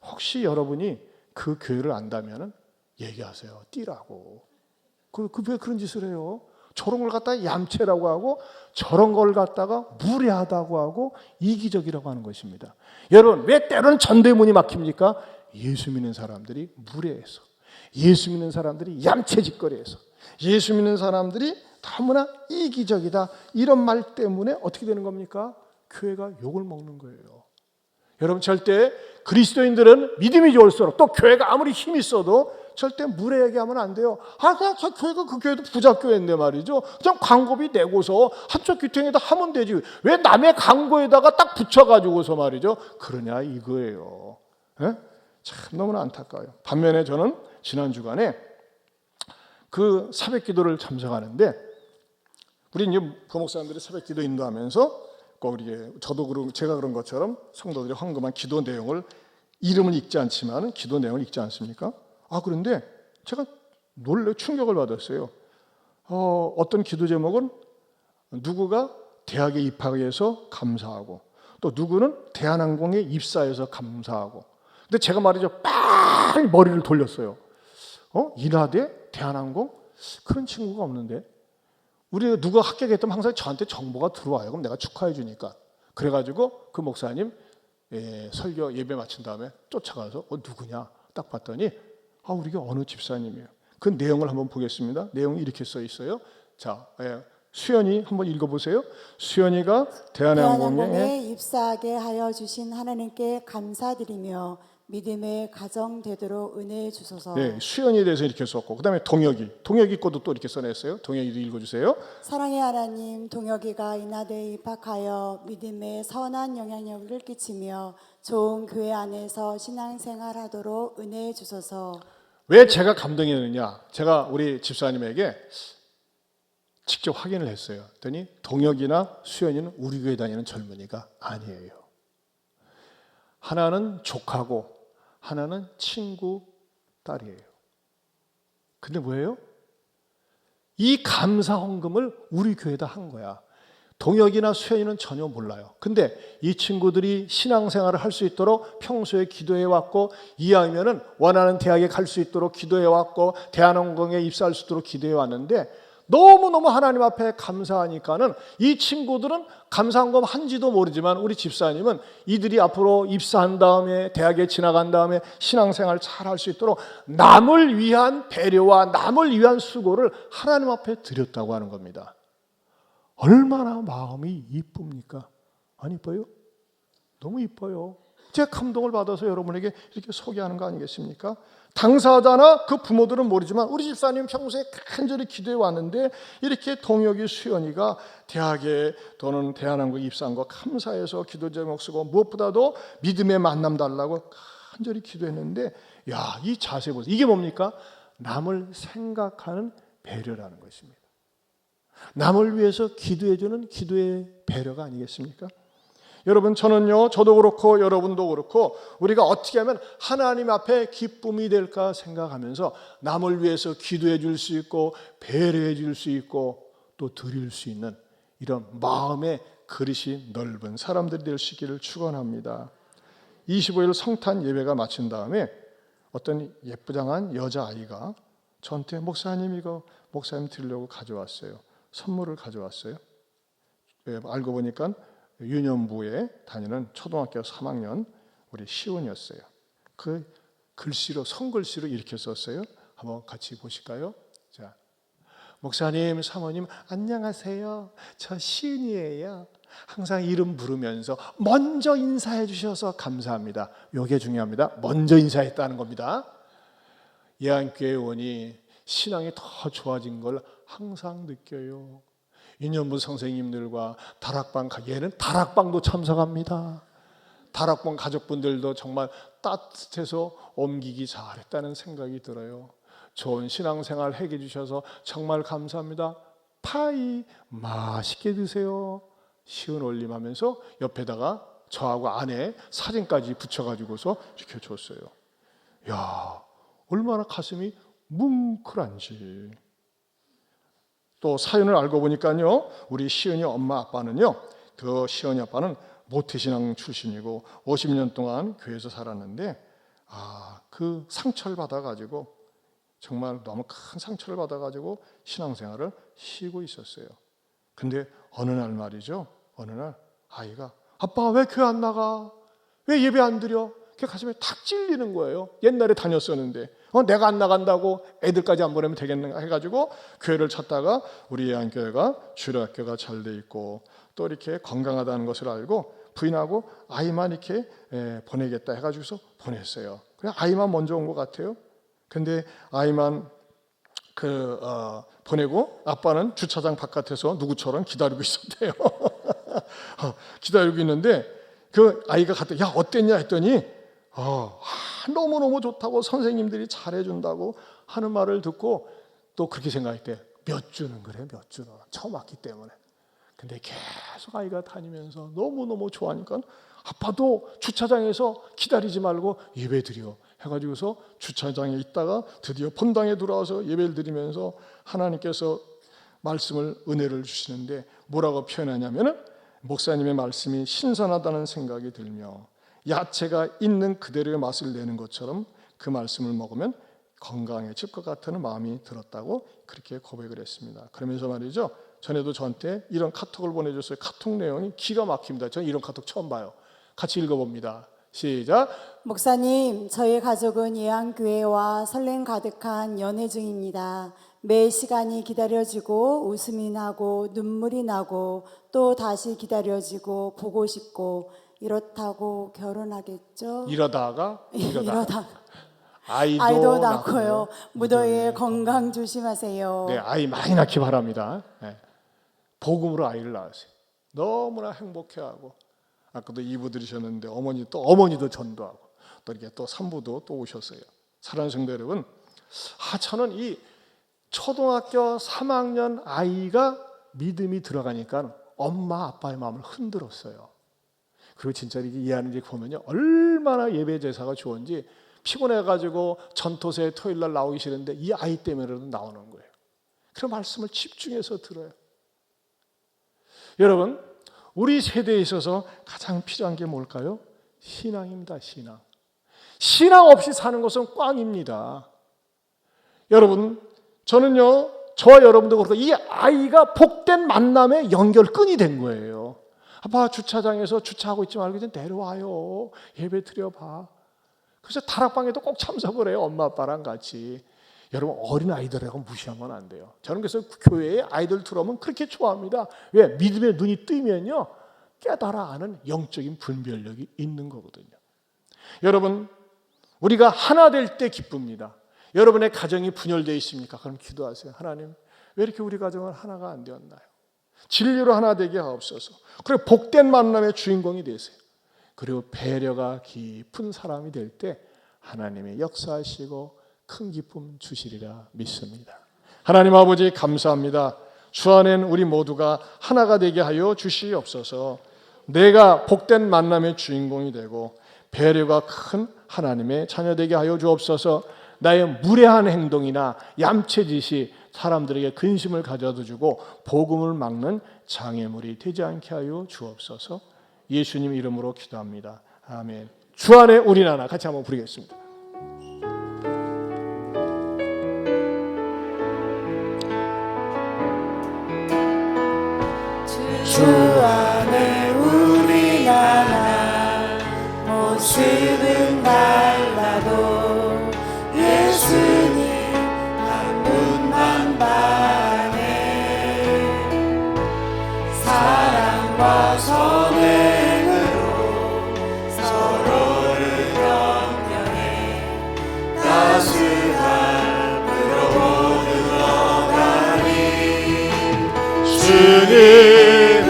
혹시 여러분이 그 교회를 안다면은 얘기하세요. 뛰라고. 왜 그런 짓을 해요? 저런 걸 갖다가 얌체라고 하고 저런 걸 갖다가 무례하다고 하고 이기적이라고 하는 것입니다. 여러분, 왜 때로는 전대문이 막힙니까? 예수 믿는 사람들이 무례해서, 예수 믿는 사람들이 얌체짓거리해서, 예수 믿는 사람들이 너무나 이기적이다, 이런 말 때문에 어떻게 되는 겁니까? 교회가 욕을 먹는 거예요. 여러분, 절대 그리스도인들은 믿음이 좋을수록, 또 교회가 아무리 힘이 있어도 절대 무례하게 하면 안 돼요. 그냥 저 교회가 그 교회도 부자교회인데 말이죠. 그냥 광고비 내고서 한쪽 귀퉁이에다 하면 되지. 왜 남의 광고에다가 딱 붙여가지고서 말이죠. 그러냐 이거예요. 참 너무나 안타까워요. 반면에 저는 지난 주간에 그 새벽기도를 참석하는데, 우리 이제 부목사님들이 새벽기도 인도하면서 꼭 이렇게 제가 그런 것처럼 성도들이 헌금한 기도 내용을, 이름은 읽지 않지만 기도 내용을 읽지 않습니까? 그런데 제가 충격을 받았어요. 어떤 기도 제목은 누구가 대학에 입학해서 감사하고, 또 누구는 대한항공에 입사해서 감사하고. 근데 제가 말이죠, 빨리 머리를 돌렸어요. 인하대? 대한항공? 그런 친구가 없는데. 우리 누가 합격했다면 항상 저한테 정보가 들어와요. 그럼 내가 축하해 주니까. 그래가지고 그 목사님 설교 예배 마친 다음에 쫓아가서 누구냐 딱 봤더니 우리가 어느 집사님이에요. 그 내용을 한번 보겠습니다. 내용이 이렇게 써 있어요. 자, 수연이 한번 읽어보세요. 수연이가 대한항공에 입사하게 하여 주신 하나님께 감사드리며 믿음의 가정 되도록 은혜해 주소서. 네, 수연이에 대해서 이렇게 썼고, 그 다음에 동혁이 것도 또 이렇게 써냈어요. 동혁이도 읽어주세요. 사랑의 하나님, 동혁이가 인하대에 입학하여 믿음의 선한 영향력을 끼치며 좋은 교회 안에서 신앙생활하도록 은혜해 주소서. 왜 제가 감동이 되느냐? 제가 우리 집사님에게 직접 확인을 했어요. 그랬더니 동혁이나 수연이는 우리 교회 다니는 젊은이가 아니에요. 하나는 조카고 하나는 친구 딸이에요. 근데 뭐예요? 이 감사 헌금을 우리 교회에다 한 거야. 동혁이나 수현이는 전혀 몰라요. 근데 이 친구들이 신앙생활을 할 수 있도록 평소에 기도해 왔고, 이왕이면은 원하는 대학에 갈 수 있도록 기도해 왔고, 대한항공에 입사할 수 있도록 기도해 왔는데, 너무너무 하나님 앞에 감사하니까는 이 친구들은 감사한 거 한지도 모르지만, 우리 집사님은 이들이 앞으로 입사한 다음에 대학에 지나간 다음에 신앙생활 잘 할 수 있도록 남을 위한 배려와 남을 위한 수고를 하나님 앞에 드렸다고 하는 겁니다. 얼마나 마음이 이쁩니까? 안 이뻐요? 너무 이뻐요. 제가 감동을 받아서 여러분에게 이렇게 소개하는 거 아니겠습니까? 당사자나 그 부모들은 모르지만 우리 집사님 평소에 간절히 기도해 왔는데, 이렇게 동혁이, 수연이가 대학에 또는 대한항공에 입사한 거 감사해서 기도 제목 쓰고, 무엇보다도 믿음의 만남 달라고 간절히 기도했는데, 야, 이 자세 보세요. 이게 뭡니까? 남을 생각하는 배려라는 것입니다. 남을 위해서 기도해주는 기도의 배려가 아니겠습니까? 여러분, 저도 그렇고 여러분도 그렇고, 우리가 어떻게 하면 하나님 앞에 기쁨이 될까 생각하면서 남을 위해서 기도해 줄 수 있고 배려해 줄 수 있고 또 드릴 수 있는 이런 마음의 그릇이 넓은 사람들이 될 수 있기를 축원합니다. 25일 성탄 예배가 마친 다음에 어떤 예쁘장한 여자아이가 저한테, 목사님 이거 목사님 드리려고 가져왔어요. 선물을 가져왔어요. 알고 보니까 유년부에 다니는 초등학교 3학년 우리 시온이었어요. 그 글씨로, 손글씨로 이렇게 썼어요. 한번 같이 보실까요? 자, 목사님, 사모님 안녕하세요. 저 시은이에요. 항상 이름 부르면서 먼저 인사해 주셔서 감사합니다. 이게 중요합니다. 먼저 인사했다는 겁니다. 예안교회원이 신앙이 더 좋아진 걸 항상 느껴요. 유년부 선생님들과 다락방, 얘는 다락방도 참석합니다. 다락방 가족분들도 정말 따뜻해서 옮기기 잘했다는 생각이 들어요. 좋은 신앙생활 해게 주셔서 정말 감사합니다. 파이 맛있게 드세요. 시은 올림하면서 옆에다가 저하고 아내 사진까지 붙여가지고서 이렇게 줬어요. 야, 얼마나 가슴이 뭉클한지. 또 사연을 알고 보니까요, 우리 시은이 엄마 아빠는요, 그 시은이 아빠는 모태신앙 출신이고 50년 동안 교회에서 살았는데, 그 상처를 받아가지고, 정말 너무 큰 상처를 받아가지고 신앙생활을 쉬고 있었어요. 근데 어느 날 말이죠, 어느 날 아이가, 아빠 왜 교회 안 나가? 왜 예배 안 드려? 그 가슴에 탁 찔리는 거예요. 옛날에 다녔었는데 내가 안 나간다고 애들까지 안 보내면 되겠는가 해가지고 교회를 찾다가 우리 예안교회가 주일학교가 잘 돼 있고 또 이렇게 건강하다는 것을 알고 부인하고 아이만 이렇게 보내겠다 해가지고서 보냈어요. 그냥 아이만 먼저 온 것 같아요. 근데 아이만 보내고 아빠는 주차장 바깥에서 누구처럼 기다리고 있었대요. 기다리고 있는데 그 아이가 갔더니, 야 어땠냐 했더니 너무너무 좋다고, 선생님들이 잘해준다고 하는 말을 듣고 또 그렇게 생각했대. 몇 주는 그래, 몇 주는 처음 왔기 때문에. 근데 계속 아이가 다니면서 너무너무 좋아하니까 아빠도 주차장에서 기다리지 말고 예배 드려 해가지고서 주차장에 있다가 드디어 본당에 들어와서 예배를 드리면서 하나님께서 말씀을, 은혜를 주시는데 뭐라고 표현하냐면은, 목사님의 말씀이 신선하다는 생각이 들며 야채가 있는 그대로의 맛을 내는 것처럼 그 말씀을 먹으면 건강해질 것 같다는 마음이 들었다고 그렇게 고백을 했습니다. 그러면서 말이죠, 전에도 저한테 이런 카톡을 보내줬어요. 카톡 내용이 기가 막힙니다. 저는 이런 카톡 처음 봐요. 같이 읽어봅니다. 시작. 목사님, 저희 가족은 예안교회와 설렘 가득한 연애 중입니다. 매 시간이 기다려지고 웃음이 나고 눈물이 나고 또 다시 기다려지고 보고 싶고, 이렇다고 결혼하겠죠? 이러다가 아이도 낳고요. 무더위에 건강 조심하세요. 네, 아이 많이 낳기 바랍니다. 네. 복음으로 아이를 낳으세요. 너무나 행복해하고, 아까도 2부 들으셨는데 어머니도 전도하고 또 이렇게 또 3부도 또 오셨어요. 사랑하는 성도 여러분, 저는 이 초등학교 3학년 아이가 믿음이 들어가니까 엄마 아빠의 마음을 흔들었어요. 그리고 진짜 이렇게 이해하는 보면요, 얼마나 예배 제사가 좋은지, 피곤해가지고 전토세 토요일 날 나오기 싫은데 이 아이 때문에라도 나오는 거예요. 그런 말씀을 집중해서 들어요. 여러분, 우리 세대에 있어서 가장 필요한 게 뭘까요? 신앙입니다. 신앙. 신앙 없이 사는 것은 꽝입니다. 여러분, 저는요, 저와 여러분도 그렇고 이 아이가 복된 만남의 연결끈이 된 거예요. 아빠, 주차장에서 주차하고 있지 말고 이제 내려와요. 예배 드려봐. 그래서 다락방에도 꼭 참석을 해요. 엄마 아빠랑 같이. 여러분, 어린 아이들하고 무시하면 안 돼요. 저는 그래서 교회에 아이들 들어오면 그렇게 좋아합니다. 왜? 믿음의 눈이 뜨면요, 깨달아 아는 영적인 분별력이 있는 거거든요. 여러분, 우리가 하나 될 때 기쁩니다. 여러분의 가정이 분열되어 있습니까? 그럼 기도하세요. 하나님, 왜 이렇게 우리 가정은 하나가 안 되었나요? 진리로 하나 되게 하옵소서. 그리고 복된 만남의 주인공이 되세요. 그리고 배려가 깊은 사람이 될 때 하나님의 역사하시고 큰 기쁨 주시리라 믿습니다. 하나님 아버지, 감사합니다. 주안엔 우리 모두가 하나가 되게 하여 주시옵소서. 내가 복된 만남의 주인공이 되고 배려가 큰 하나님의 자녀 되게 하여 주옵소서. 나의 무례한 행동이나 얌체짓이 사람들에게 근심을 가져다 주고 복음을 막는 장애물이 되지 않게 하여 주옵소서. 예수님 이름으로 기도합니다. 아멘. 주 안에 우리 하나 같이 한번 부르겠습니다. 주 안에 우리 하나, 모습은 달라도 예수님 한 분만 바라네. 사랑과 선행으로 서로를 격려해 따스함 불어오르러 가니. 주님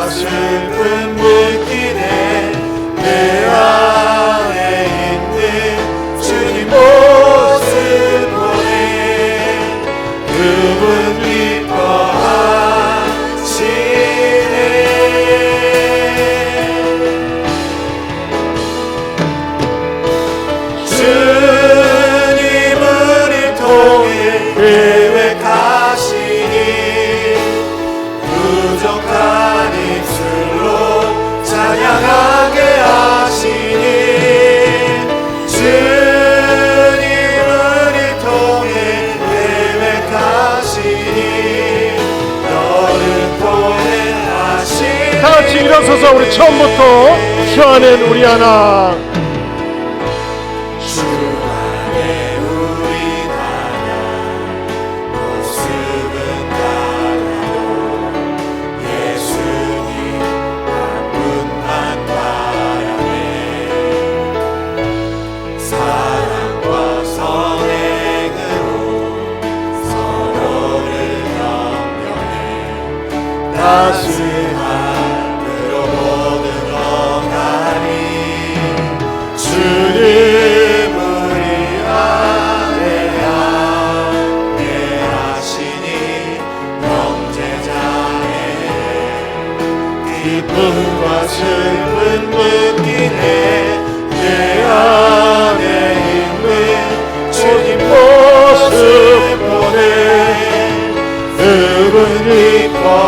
슬픈 물길에 내 안에 있는 주님 모습 보내 그분 기뻐하시네. 주님 우리 통해 계획하시니 부족한 찬양하게 하시니. 주님 우리 통해 계획하시니 너를 통해 하시니. 다 같이 일어서서 우리 처음부터 주 안엔 우리 하나. 따스함으로 모든 어가니. 주님 우리 안에 함께하시니 형제자매 기쁨과 슬픈 느끼네. 내 안에 있는 주님 모습 보내 그분 기뻐하시네.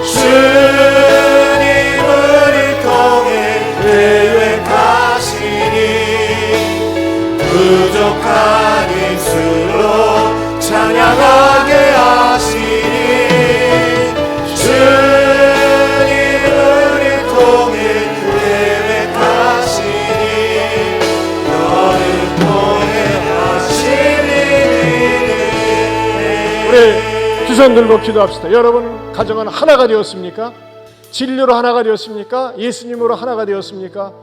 주님 우리 통해 계획하시니 부족한 입술로 찬양하게 하시니. 주님 우리 통해 두 손 들고 기도합시다. 여러분 가정은 하나가 되었습니까? 진리로 하나가 되었습니까? 예수님으로 하나가 되었습니까?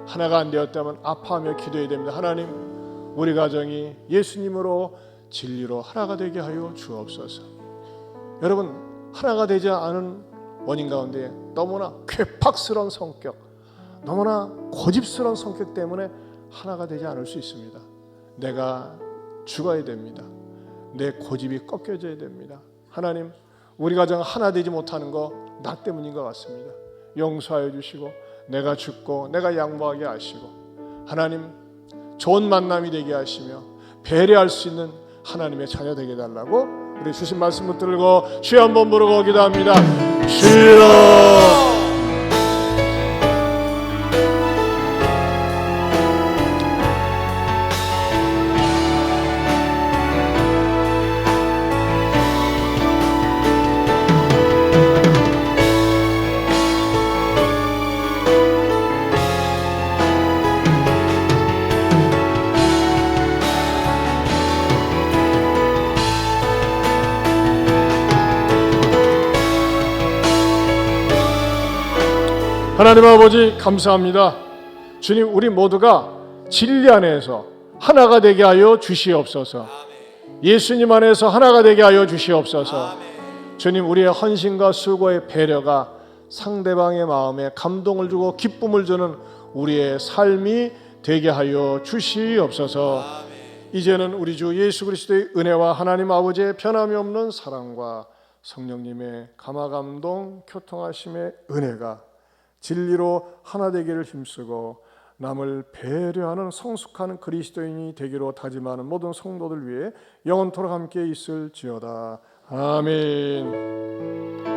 하나가 안 되었다면 아파하며 기도해야 됩니다. 하나님, 우리 가정이 예수님으로 진리로 하나가 되게 하여 주옵소서. 여러분, 하나가 되지 않은 원인 가운데 너무나 괴팍스러운 성격, 너무나 고집스러운 성격 때문에 하나가 되지 않을 수 있습니다. 내가 죽어야 됩니다. 내 고집이 꺾여져야 됩니다. 하나님, 우리 가정 하나 되지 못하는 거 나 때문인 것 같습니다. 용서하여 주시고 내가 죽고 내가 양보하게 하시고 하나님 좋은 만남이 되게 하시며 배려할 수 있는 하나님의 자녀 되게 해달라고 우리 주신 말씀 붙들고 주여 한번 부르고 기도합니다. 주여 하나님 아버지 감사합니다. 주님 우리 모두가 진리 안에서 하나가 되게 하여 주시옵소서. 예수님 안에서 하나가 되게 하여 주시옵소서. 주님 우리의 헌신과 수고의 배려가 상대방의 마음에 감동을 주고 기쁨을 주는 우리의 삶이 되게 하여 주시옵소서. 이제는 우리 주 예수 그리스도의 은혜와 하나님 아버지의 변함이 없는 사랑과 성령님의 감화감동 교통하심의 은혜가 진리로 하나 되기를 힘쓰고 남을 배려하는 성숙하는 그리스도인이 되기로 다짐하는 모든 성도들 위해 영원토록 함께 있을지어다. 아멘.